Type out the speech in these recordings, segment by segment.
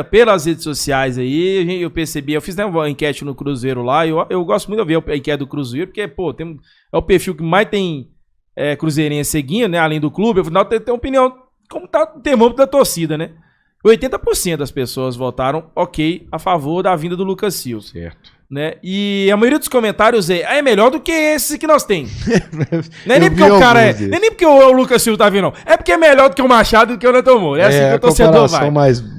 pelas redes sociais aí, eu percebi, eu fiz uma enquete no Cruzeiro lá, eu gosto muito de ver a enquete do Cruzeiro, porque, pô, é o perfil que mais tem cruzeirense seguindo, né, além do clube, afinal tem opinião, como tá o termômetro da torcida, né? 80% das pessoas votaram ok a favor da vinda do Lucas Silva. Certo. Né? E a maioria dos comentários é melhor do que esse que nós tem. Não é nem porque o cara nem porque o Lucas Silva tá vindo, não. É porque é melhor do que o Machado e do que o Neto Moura. É assim que o torcedor vai.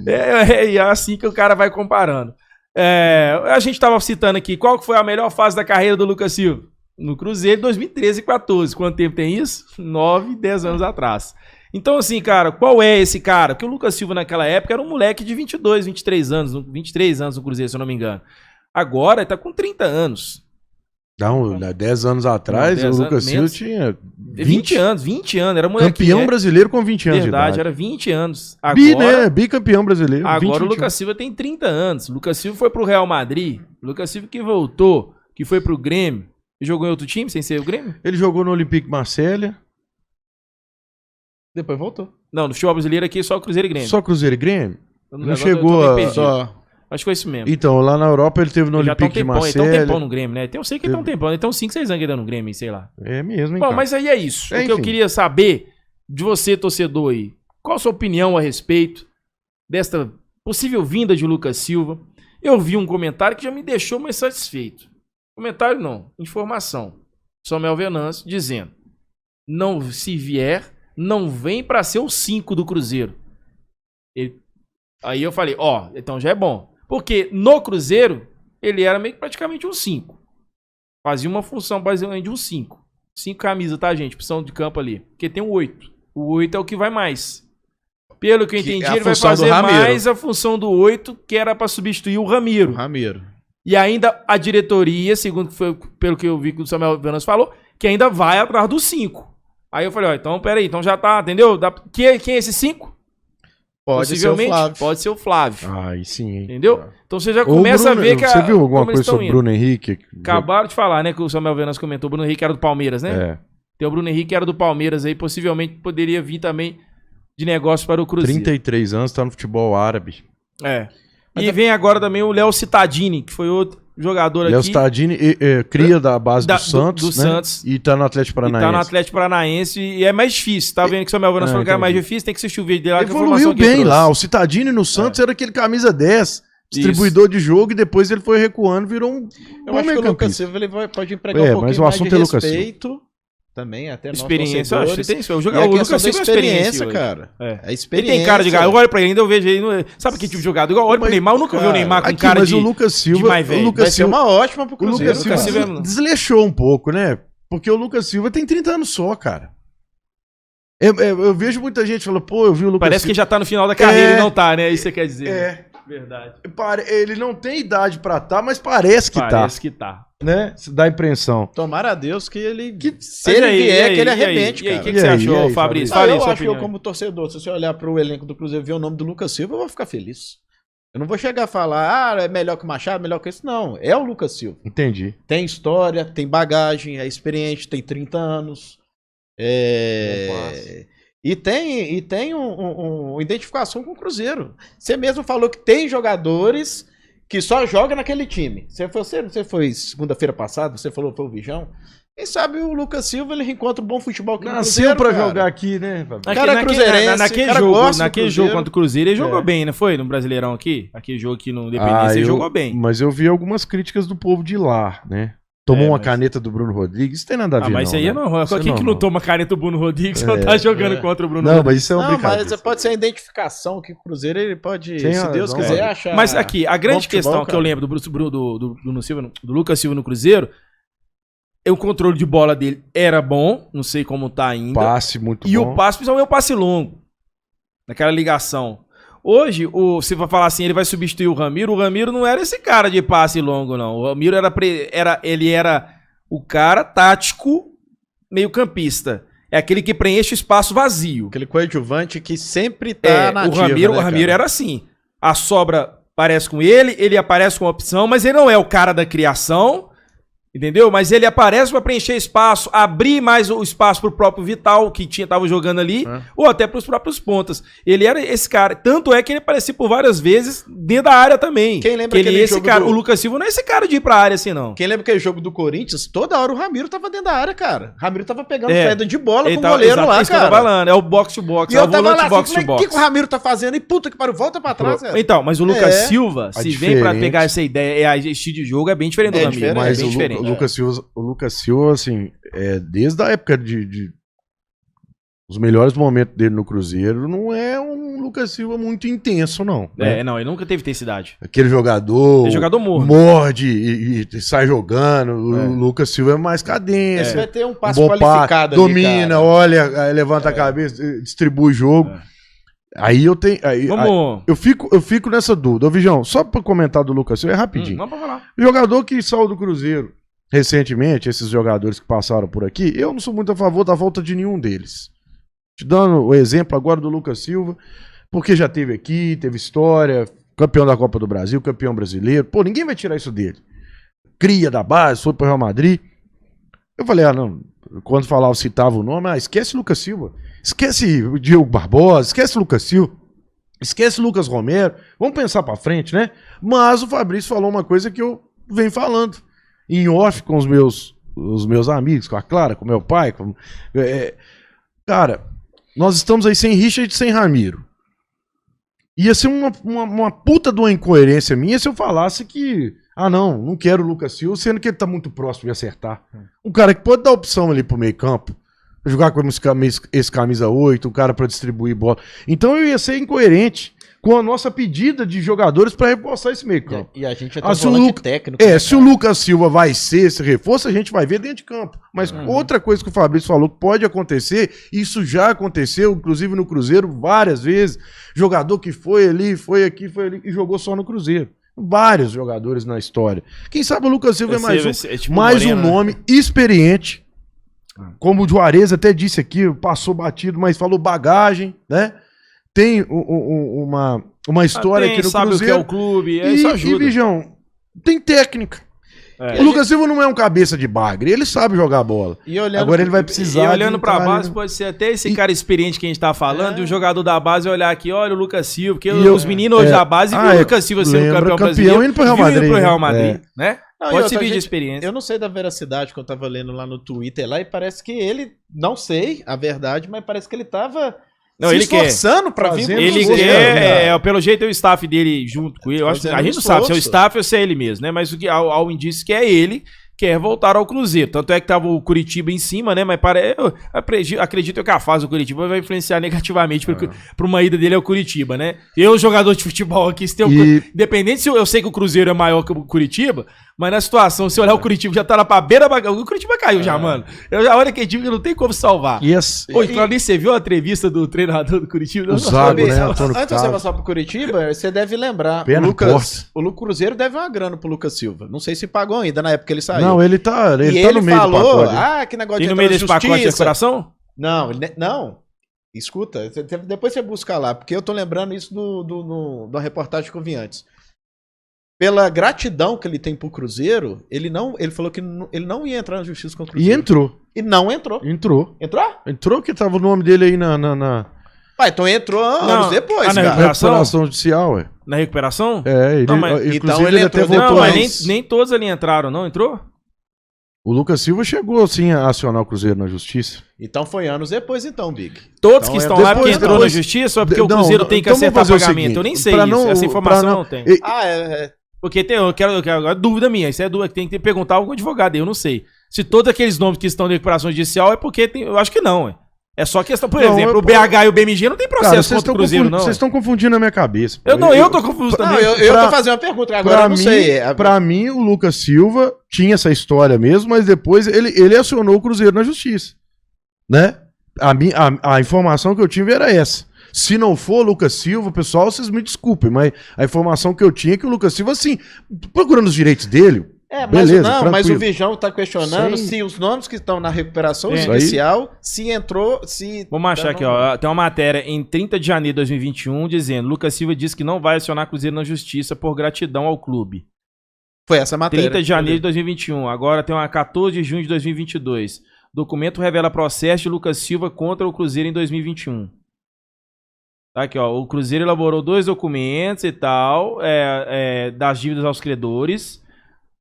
É assim que o cara vai comparando. A gente tava citando aqui, qual foi a melhor fase da carreira do Lucas Silva? No Cruzeiro, 2013 e 14. Quanto tempo tem isso? 9, 10 anos atrás. Então, assim, cara, qual é esse cara? Porque o Lucas Silva naquela época era um moleque de 22, 23 anos no Cruzeiro, se eu não me engano. Agora ele tá com 30 anos. Não, 10 anos atrás, o Lucas Silva tinha 20 anos, era moleque. Campeão brasileiro com 20 anos Verdade, de idade. era 20 anos. Agora, bicampeão brasileiro. Agora 20, o Lucas Silva tem 30 anos. O Lucas Silva foi pro Real Madrid. O Lucas Silva que voltou, que foi pro Grêmio. Jogou em outro time, sem ser o Grêmio? Ele jogou no Olympique Marselha. Depois voltou. Não, no futebol brasileiro aqui só Cruzeiro e Grêmio. Só Cruzeiro e Grêmio? Não chegou a... Acho que foi isso mesmo. Então, lá na Europa ele teve no Olympique de Marselha. Ele tá um tempão no Grêmio, né? Eu sei que ele tá um tempão. Ele tá uns 5, 6 anos ainda no Grêmio, sei lá. É mesmo, hein, Bom, mas aí é isso. O que eu queria saber de você, torcedor aí. Qual a sua opinião a respeito desta possível vinda de Lucas Silva? Eu vi um comentário que já me deixou mais satisfeito. Comentário não, informação. Samuel Venâncio dizendo: não, se vier, não vem pra ser o 5 do Cruzeiro. Aí eu falei, então já é bom. Porque no Cruzeiro, ele era meio que praticamente um 5. Fazia uma função basicamente de um 5. 5 camisas, tá, gente? Opção de campo ali. Porque tem o 8. O 8 é o que vai mais. Pelo que eu entendi, ele vai fazer mais a função do 8, que era pra substituir o Ramiro. E ainda a diretoria, segundo pelo que eu vi que o Samuel Venâncio falou, que ainda vai atrás do 5. Aí eu falei, então peraí, então já tá, entendeu? Quem é esse 5? Possivelmente pode ser o Flávio. Aí sim, hein? Entendeu? Então você já começa a ver que Você viu alguma coisa sobre o Bruno Henrique? Acabaram de falar, né? Que o Samuel Venâncio comentou. O Bruno Henrique era do Palmeiras, né? É. Tem o Bruno Henrique que era do Palmeiras aí. Possivelmente poderia vir também de negócio para o Cruzeiro. 33 anos, tá no futebol árabe. E vem agora também o Léo Cittadini, que foi outro jogador aqui. Léo Cittadini, cria da base do Santos, do Santos. E tá no Atlético Paranaense. Tá no Atlético Paranaense e é mais difícil. Tá vendo que o Samuel Venâncio falou que é mais difícil? Tem que assistir o vídeo dele lá. Ele evoluiu bem lá. O Cittadini no Santos era aquele camisa 10, distribuidor de jogo, e depois ele foi recuando, virou um Eu acho que o Lucas Silva ele pode empregar um pouquinho mas o assunto mais de é respeito. Também, até experiência, nós tem o jogador. O Lucas Silva é experiência, cara. É experiência. Ele tem cara de garoto. Eu olho pra ele, ainda eu vejo ele. Sabe que tipo de jogador? Eu olho pro Neymar, eu nunca vi o Neymar com cara de. Mas o Lucas Silva. Mais velho. Vai ser uma ótima pro Cruzeiro. O Lucas Silva desleixou um pouco, né? Porque o Lucas Silva tem 30 anos só, cara. Eu vejo muita gente falando, eu vi o Lucas Parece Silva. que já tá no final da carreira e não tá, né? Isso você quer dizer. Verdade. Ele não tem idade pra tá, mas parece que tá. Parece que tá. Né? Dá a impressão. Tomara a Deus que ele. Se ele vier, que ele arrebente, cara. E aí, o que você achou, Fabrício? Eu acho que eu, como torcedor, se você olhar pro elenco do Cruzeiro e ver o nome do Lucas Silva, eu vou ficar feliz. Eu não vou chegar a falar, é melhor que o Machado, melhor que esse. Não, é o Lucas Silva. Entendi. Tem história, tem bagagem, é experiente, tem 30 anos. E tem uma identificação com o Cruzeiro. Você mesmo falou que tem jogadores que só jogam naquele time. Você foi segunda-feira passada, você falou que foi o Vijão. Quem sabe o Lucas Silva ele reencontra um bom futebol aqui no Cruzeiro. Nasceu pra jogar aqui, né? Cara cruzeirense. Naquele jogo contra o Cruzeiro, ele jogou bem, não foi? No Brasileirão aqui? Aquele jogo aqui no Independência, ele jogou bem. Mas eu vi algumas críticas do povo de lá, né? Tomou uma caneta do Bruno Rodrigues, isso tem nada a ver, mas isso aí é normal. Quem que não toma caneta do Bruno Rodrigues não tá jogando contra o Bruno Rodrigues? Não, mas isso é uma brincadeira. Mas pode ser a identificação que o Cruzeiro ele pode, se Deus quiser, achar. Mas aqui, a grande questão que eu lembro do Lucas Silva no Cruzeiro, o controle de bola dele era bom, não sei como tá ainda. Passe muito bom. E o passe, principalmente o passe longo, naquela ligação. Hoje, você vai falar assim, ele vai substituir o Ramiro não era esse cara de passe longo, não. O Ramiro era o cara tático meio campista. É aquele que preenche o espaço vazio. Aquele coadjuvante que sempre tá na ativa, o Ramiro era assim. A sobra aparece com ele aparece com a opção, mas ele não é o cara da criação, Entendeu? Mas ele aparece pra preencher espaço, abrir mais o espaço pro próprio Vital, que tava jogando ali, ou até pros próprios pontas. Ele era esse cara. Tanto é que ele aparecia por várias vezes dentro da área também. Quem lembra aquele esse cara, o Lucas Silva não é esse cara de ir pra área assim, não. Quem lembra aquele jogo do Corinthians? Toda hora o Ramiro tava dentro da área, cara. O Ramiro tava pegando saída de bola com o goleiro lá, cara. Falando, é o box to box, é o volante box to box. O que o Ramiro tá fazendo? E puta que pariu, volta pra trás, cara. Então, mas o Lucas Silva, se vem pra pegar essa ideia, estilo de jogo é bem diferente do Ramiro. Mas o Lucas Silva, assim, desde a época os melhores momentos dele no Cruzeiro, não é um Lucas Silva muito intenso, não. Né? Não, ele nunca teve intensidade. Aquele jogador... Aquele jogador morde e sai jogando. O Lucas Silva é mais cadência. Esse vai ter um passe qualificado ali, domina, cara. Olha, levanta a cabeça, distribui o jogo. Aí eu tenho... eu fico nessa dúvida. Ô, Vijão, só pra comentar do Lucas Silva, rapidinho. Vamos pra falar. O jogador que saiu do Cruzeiro recentemente, esses jogadores que passaram por aqui, eu não sou muito a favor da volta de nenhum deles. Te dando o exemplo agora do Lucas Silva, porque já teve aqui, teve história, campeão da Copa do Brasil, campeão brasileiro. Pô, ninguém vai tirar isso dele. Cria da base, foi pro Real Madrid. Eu falei, não, quando falava, citava o nome, esquece Lucas Silva. Esquece o Diego Barbosa, esquece o Lucas Silva. Esquece o Lucas Romero. Vamos pensar pra frente, né? Mas o Fabrício falou uma coisa que eu venho falando em off com os meus amigos, com a Clara, com meu pai. Cara, nós estamos aí sem Richard e sem Ramiro. Ia ser uma puta de uma incoerência minha se eu falasse que, não quero o Lucas Silva, sendo que ele tá muito próximo de acertar. Um cara que pode dar opção ali pro meio campo, jogar com esse camisa 8, um cara pra distribuir bola. Então eu ia ser incoerente com a nossa pedida de jogadores para reforçar esse meio campo. E a gente é volante técnico. Se o Lucas Silva vai ser esse reforço, a gente vai ver dentro de campo. Mas outra coisa que o Fabrício falou que pode acontecer, isso já aconteceu, inclusive no Cruzeiro, várias vezes. Jogador que foi ali, foi aqui, foi ali e jogou só no Cruzeiro. Vários jogadores na história. Quem sabe o Lucas Silva é mais um nome experiente. Como o Juarez até disse aqui, passou batido, mas falou bagagem, né? Tem uma história aqui no sabe Cruzeiro. O que é o clube, isso ajuda. E, Bijão, tem técnica. O Lucas Silva não é um cabeça de bagre, ele sabe jogar bola. Agora ele vai precisar. E olhando pra base, pode ser até esse cara experiente que a gente tá falando, e o jogador da base olhar aqui, olha o Lucas Silva, porque os meninos hoje da base viram o Lucas Silva sendo campeão brasileiro, indo pro Real Madrid, né? Pode servir de experiência. Eu não sei da veracidade que eu tava lendo lá no Twitter lá, e parece que ele, não sei a verdade, mas parece que ele tava se esforçando pra vir. Ele quer, pelo jeito, é o staff dele junto com ele. Eu acho, a gente não sabe se é o staff ou se é ele mesmo, né? Mas ao indício que é ele quer voltar ao Cruzeiro. Tanto é que tava o Curitiba em cima, né? Mas eu acredito que a fase do Curitiba vai influenciar negativamente pra uma ida dele ao Curitiba, né? Jogador de futebol aqui, independente se eu sei que o Cruzeiro é maior que o Curitiba, mas na situação, se olhar o Curitiba já tá lá pra beira, o Curitiba caiu já, mano. Eu já olho aquele time que não tem como salvar. Você viu a entrevista do treinador do Curitiba? O Zago, né? Antes de você passar pro Curitiba, você deve lembrar, o Cruzeiro deve uma grana pro Lucas Silva. Não sei se pagou ainda na época que ele saiu. Não, ele tá no meio do pacote. Que negócio de no meio desse pacote de recuperação? Não. Escuta, depois você busca lá, porque eu tô lembrando isso da reportagem que eu vi antes. Pela gratidão que ele tem pro Cruzeiro, ele falou que ele não ia entrar na justiça com o Cruzeiro. E entrou. E não entrou. Entrou? Entrou que tava o nome dele aí na... Então entrou anos depois, na recuperação judicial, ué. Na recuperação? Inclusive ele até voltou. Não, mas nem todos ali entraram, não? Entrou? O Lucas Silva chegou, sim, a acionar o Cruzeiro na justiça. Então foi anos depois, Big. Todos que estão lá porque entrou na justiça ou porque o Cruzeiro tem que acertar o pagamento? Eu nem sei isso. Essa informação não tem. Porque eu quero agora, dúvida minha, isso é dúvida, tem que perguntar a algum advogado, eu não sei. Se todos aqueles nomes que estão na recuperação judicial é porque eu acho que não, é só questão, por exemplo, o BH e o BMG não tem processo contra o Cruzeiro, não. Vocês estão confundindo a minha cabeça. Eu tô confuso também. Eu tô fazendo uma pergunta, agora eu não sei. Pra mim, o Lucas Silva tinha essa história mesmo, mas depois ele acionou o Cruzeiro na justiça, né? A informação que eu tive era essa. Se não for o Lucas Silva, pessoal, vocês me desculpem, mas a informação que eu tinha é que o Lucas Silva, assim, procurando os direitos dele, beleza, mas o Vijão tá questionando se os nomes que estão na recuperação judicial, se entrou, se... Vamos achar aqui, ó, tem uma matéria em 30 de janeiro de 2021 dizendo: Lucas Silva diz que não vai acionar Cruzeiro na justiça por gratidão ao clube. Foi essa matéria. 30 de janeiro de 2021. Agora tem uma 14 de junho de 2022. Documento revela processo de Lucas Silva contra o Cruzeiro em 2021. Tá aqui, ó. O Cruzeiro elaborou 2 documentos e tal, das dívidas aos credores.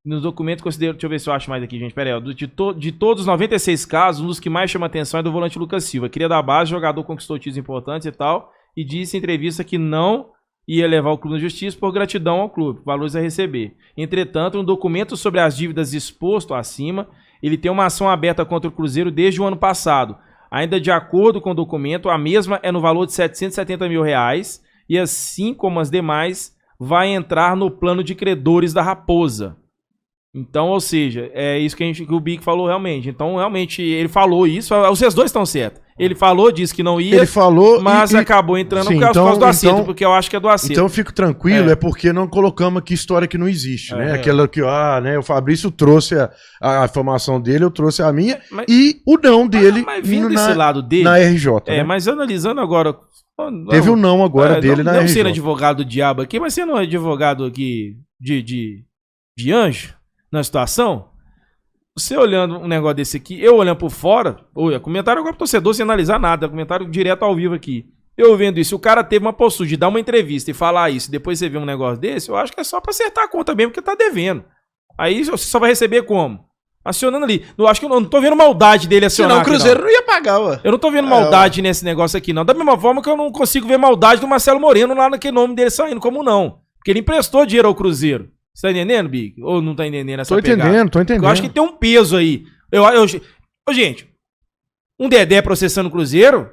Nos documentos considero... Deixa eu ver se eu acho mais aqui, gente. Pera aí, ó. De todos os 96 casos, um dos que mais chama atenção é do volante Lucas Silva. Queria da base, jogador conquistou títulos importantes e tal, e disse em entrevista que não ia levar o clube na justiça por gratidão ao clube, valores a receber. Entretanto, um documento sobre as dívidas exposto acima, ele tem uma ação aberta contra o Cruzeiro desde o ano passado. Ainda de acordo com o documento, a mesma é no valor de R$770 mil, e assim como as demais, vai entrar no plano de credores da Raposa. Então, ou seja, é isso que o Big falou realmente. Então, realmente, ele falou isso, os dois estão certos. Ele falou, disse que não ia, ele falou mas acabou entrando por causa do acerto, porque eu acho que é do acerto. Então, eu fico tranquilo, é porque não colocamos aqui história que não existe, né? Aquela que, né, o Fabrício trouxe a informação dele, eu trouxe a minha, e o não dele mas vindo desse lado dele, na RJ. Né? Mas analisando agora... Teve o não agora dele na RJ. Não sendo advogado do diabo aqui, mas sendo advogado aqui de anjo, na situação, você olhando um negócio desse aqui, eu olhando por fora, comentário agora pro torcedor sem analisar nada, comentário direto ao vivo aqui. Eu vendo isso, o cara teve uma postura de dar uma entrevista e falar isso, depois você vê um negócio desse, eu acho que é só pra acertar a conta mesmo, porque tá devendo. Aí você só vai receber como? Acionando ali. Eu acho que eu não tô vendo maldade dele acionar. Senão o Cruzeiro não ia pagar, ué. Eu não tô vendo maldade nesse negócio aqui, não. Da mesma forma que eu não consigo ver maldade do Marcelo Moreno lá naquele nome dele saindo, como não. Porque ele emprestou dinheiro ao Cruzeiro. Você tá entendendo, Big? Ou não tá entendendo essa pegada? Tô entendendo. Eu acho que tem um peso aí. Gente, um Dedé processando o Cruzeiro,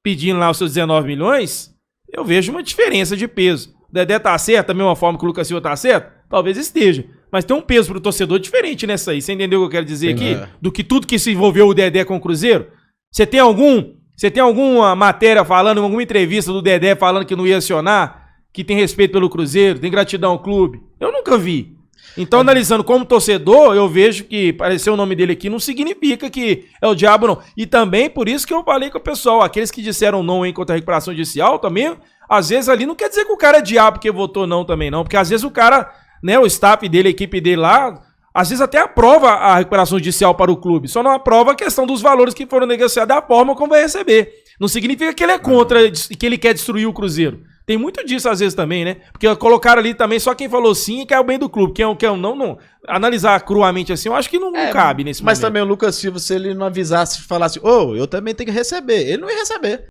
pedindo lá os seus 19 milhões, eu vejo uma diferença de peso. O Dedé tá certo, da mesma forma que o Lucas Silva tá certo? Talvez esteja. Mas tem um peso pro torcedor diferente nessa aí. Você entendeu o que eu quero dizer aqui? Do que tudo que se envolveu o Dedé com o Cruzeiro? Você tem alguma matéria falando, alguma entrevista do Dedé falando que não ia acionar? Que tem respeito pelo Cruzeiro, tem gratidão ao clube? Eu nunca vi. Então, analisando como torcedor, eu vejo que aparecer o nome dele aqui não significa que é o diabo, não. E também, por isso que eu falei com o pessoal, aqueles que disseram não em contra a recuperação judicial, também, às vezes ali não quer dizer que o cara é diabo porque votou não também, não. Porque às vezes o cara, né, o staff dele, a equipe dele lá, às vezes até aprova a recuperação judicial para o clube, só não aprova a questão dos valores que foram negociados da forma como vai receber. Não significa que ele é contra, que ele quer destruir o Cruzeiro. Tem muito disso às vezes também, né? Porque colocaram ali também só quem falou sim e quer o bem do clube. Quem é um não. Analisar cruamente assim, eu acho que não cabe nesse momento. Mas também o Lucas Silva, se ele não avisasse, falasse, eu também tenho que receber, ele não ia receber.